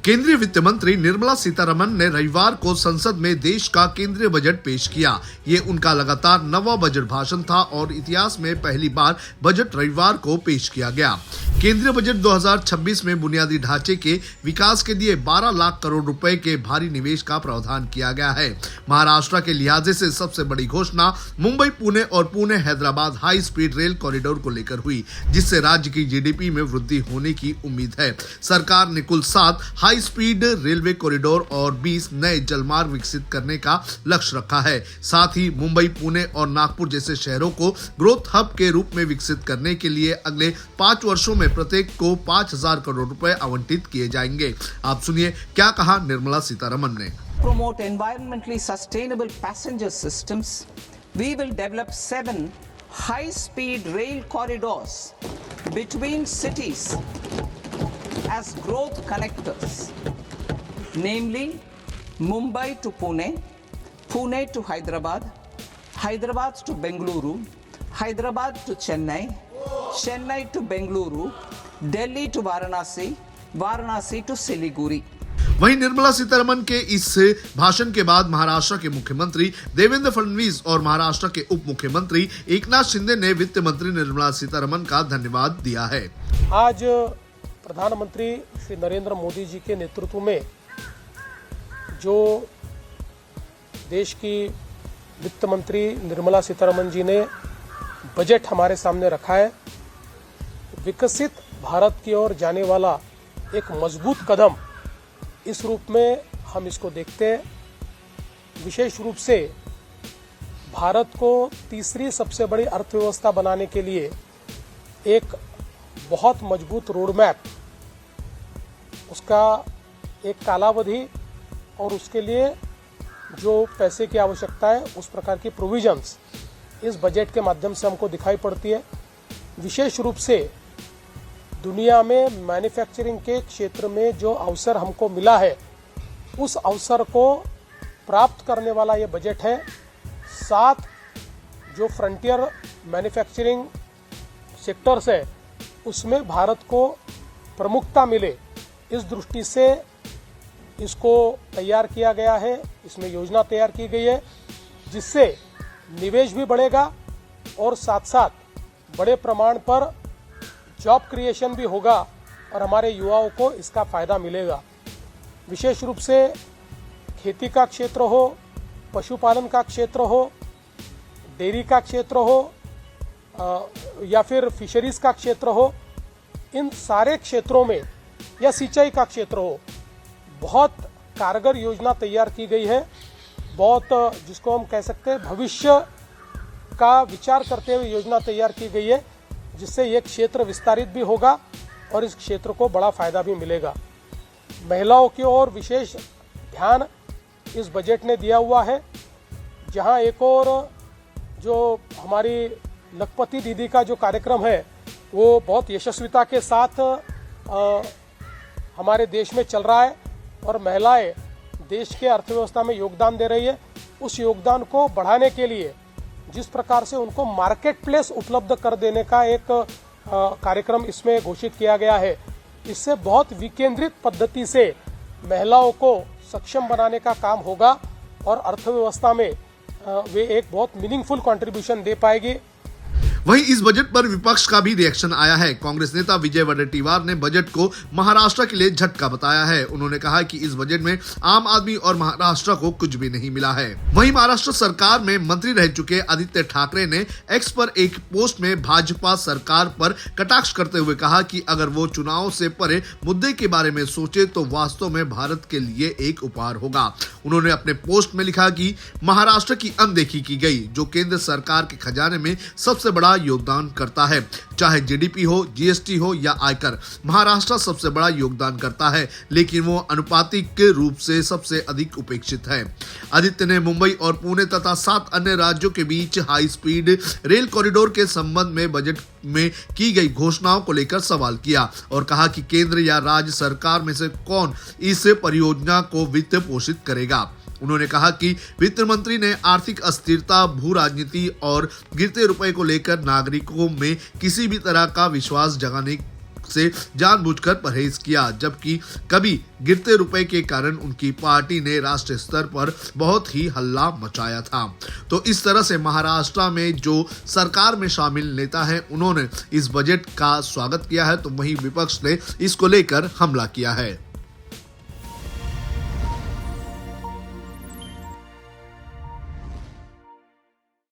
केंद्रीय वित्त मंत्री निर्मला सीतारमण ने रविवार को संसद में देश का केंद्रीय बजट पेश किया। ये उनका लगातार 9वां बजट भाषण था और इतिहास में पहली बार बजट रविवार को पेश किया गया। केंद्रीय बजट 2026 में बुनियादी ढांचे के विकास के लिए 12 लाख करोड़ रुपए के भारी निवेश का प्रावधान किया गया है। महाराष्ट्र के लिहाजे से सबसे बड़ी घोषणा मुंबई पुणे और Pune Hyderabad high speed rail corridor को लेकर हुई, जिससे राज्य की जीडीपी में वृद्धि होने की उम्मीद है। सरकार ने कुल 7 हाई स्पीड रेलवे कॉरिडोर और 20 नए जलमार्ग विकसित करने का लक्ष्य रखा है। साथ ही मुंबई, पुणे और नागपुर जैसे शहरों को ग्रोथ हब के रूप में विकसित करने के लिए अगले 5 वर्षों में प्रत्येक को 5,000 करोड़ रुपए आवंटित किए जाएंगे। आप सुनिए क्या कहा निर्मला सीतारमण ने। Promote environmentally sustainable passenger systems. We will develop 7 high-speed rail corridors between cities as growth connectors, namely Mumbai to Pune, Pune to Hyderabad, Hyderabad to Bengaluru, Hyderabad to Chennai, Chennai to Bengaluru, Delhi to Varanasi, Varanasi to Siliguri. वहीं निर्मला सीतारमण के इस भाषण के बाद महाराष्ट्र के मुख्यमंत्री देवेंद्र फडणवीस और महाराष्ट्र के उप मुख्यमंत्री एकनाथ शिंदे ने वित्त मंत्री निर्मला सीतारमण का धन्यवाद दिया है। आज प्रधानमंत्री श्री नरेंद्र मोदी जी के नेतृत्व में जो देश की वित्त मंत्री निर्मला सीतारमण जी ने बजट हमारे सामने रखा है, विकसित भारत की ओर जाने वाला एक मजबूत कदम, इस रूप में हम इसको देखते हैं। विशेष रूप से भारत को तीसरी सबसे बड़ी अर्थव्यवस्था बनाने के लिए एक बहुत मजबूत रोड मैप, उसका एक कालावधि और उसके लिए जो पैसे की आवश्यकता है उस प्रकार की प्रोविजंस इस बजट के माध्यम से हमको दिखाई पड़ती है। विशेष रूप से दुनिया में मैन्युफैक्चरिंग के क्षेत्र में जो अवसर हमको मिला है, उस अवसर को प्राप्त करने वाला ये बजट है। 7 जो फ्रंटियर मैन्युफैक्चरिंग सेक्टर्स है उसमें भारत को प्रमुखता मिले, इस दृष्टि से इसको तैयार किया गया है। इसमें योजना तैयार की गई है जिससे निवेश भी बढ़ेगा और साथ साथ बड़े प्रमाण पर जॉब क्रिएशन भी होगा और हमारे युवाओं को इसका फायदा मिलेगा। विशेष रूप से खेती का क्षेत्र हो, पशुपालन का क्षेत्र हो, डेयरी का क्षेत्र हो या फिर फिशरीज का क्षेत्र हो, इन सारे क्षेत्रों में या सिंचाई का क्षेत्र हो, बहुत कारगर योजना तैयार की गई है। बहुत जिसको हम कह सकते हैं भविष्य का विचार करते हुए योजना तैयार की गई है, जिससे ये क्षेत्र विस्तारित भी होगा और इस क्षेत्र को बड़ा फायदा भी मिलेगा। महिलाओं की ओर विशेष ध्यान इस बजट ने दिया हुआ है, जहां एक और जो हमारी लखपति दीदी का जो कार्यक्रम है वो बहुत यशस्विता के साथ हमारे देश में चल रहा है और महिलाएं देश के अर्थव्यवस्था में योगदान दे रही है। उस योगदान को बढ़ाने के लिए जिस प्रकार से उनको मार्केट प्लेस उपलब्ध कर देने का एक कार्यक्रम इसमें घोषित किया गया है, इससे बहुत विकेंद्रित पद्धति से महिलाओं को सक्षम बनाने का काम होगा और अर्थव्यवस्था में वे एक बहुत मीनिंगफुल कंट्रीब्यूशन दे पाएगी। वहीं इस बजट पर विपक्ष का भी रिएक्शन आया है। कांग्रेस नेता विजय वडेट्टीवार ने बजट को महाराष्ट्र के लिए झटका बताया है। उन्होंने कहा कि इस बजट में आम आदमी और महाराष्ट्र को कुछ भी नहीं मिला है। वहीं महाराष्ट्र सरकार में मंत्री रह चुके आदित्य ठाकरे ने एक्स पर एक पोस्ट में भाजपा सरकार पर कटाक्ष करते हुए कहा कि अगर वो चुनाव से परे मुद्दे के बारे में सोचे तो वास्तव में भारत के लिए एक उपहार होगा। उन्होंने अपने पोस्ट में लिखा कि महाराष्ट्र की अनदेखी की गई, जो केंद्र सरकार के खजाने में सबसे बड़ा योगदान करता है। चाहे जीडीपी हो, जीएसटी हो या आयकर, महाराष्ट्र सबसे बड़ा योगदान करता है, लेकिन वो अनुपातिक रूप से सबसे अधिक उपेक्षित है। आदित्य ने मुंबई और पुणे तथा 7 अन्य राज्यों के बीच हाई स्पीड रेल कॉरिडोर के संबंध में बजट में की गई घोषणाओं को लेकर सवाल किया और कहा कि केंद्र या राज्य सरकार में से कौन इस परियोजना को वित्त पोषित करेगा। उन्होंने कहा कि वित्त मंत्री ने आर्थिक अस्थिरता, भू राजनीति और गिरते रुपए को लेकर नागरिकों में किसी भी तरह का विश्वास जगाने से जानबूझकर परहेज किया, जबकि कभी गिरते रुपए के कारण उनकी पार्टी ने राष्ट्रीय स्तर पर बहुत ही हल्ला मचाया था। तो इस तरह से महाराष्ट्र में जो सरकार में शामिल नेता हैं उन्होंने इस बजट का स्वागत किया है, तो वहीं विपक्ष ने इसको लेकर हमला किया है।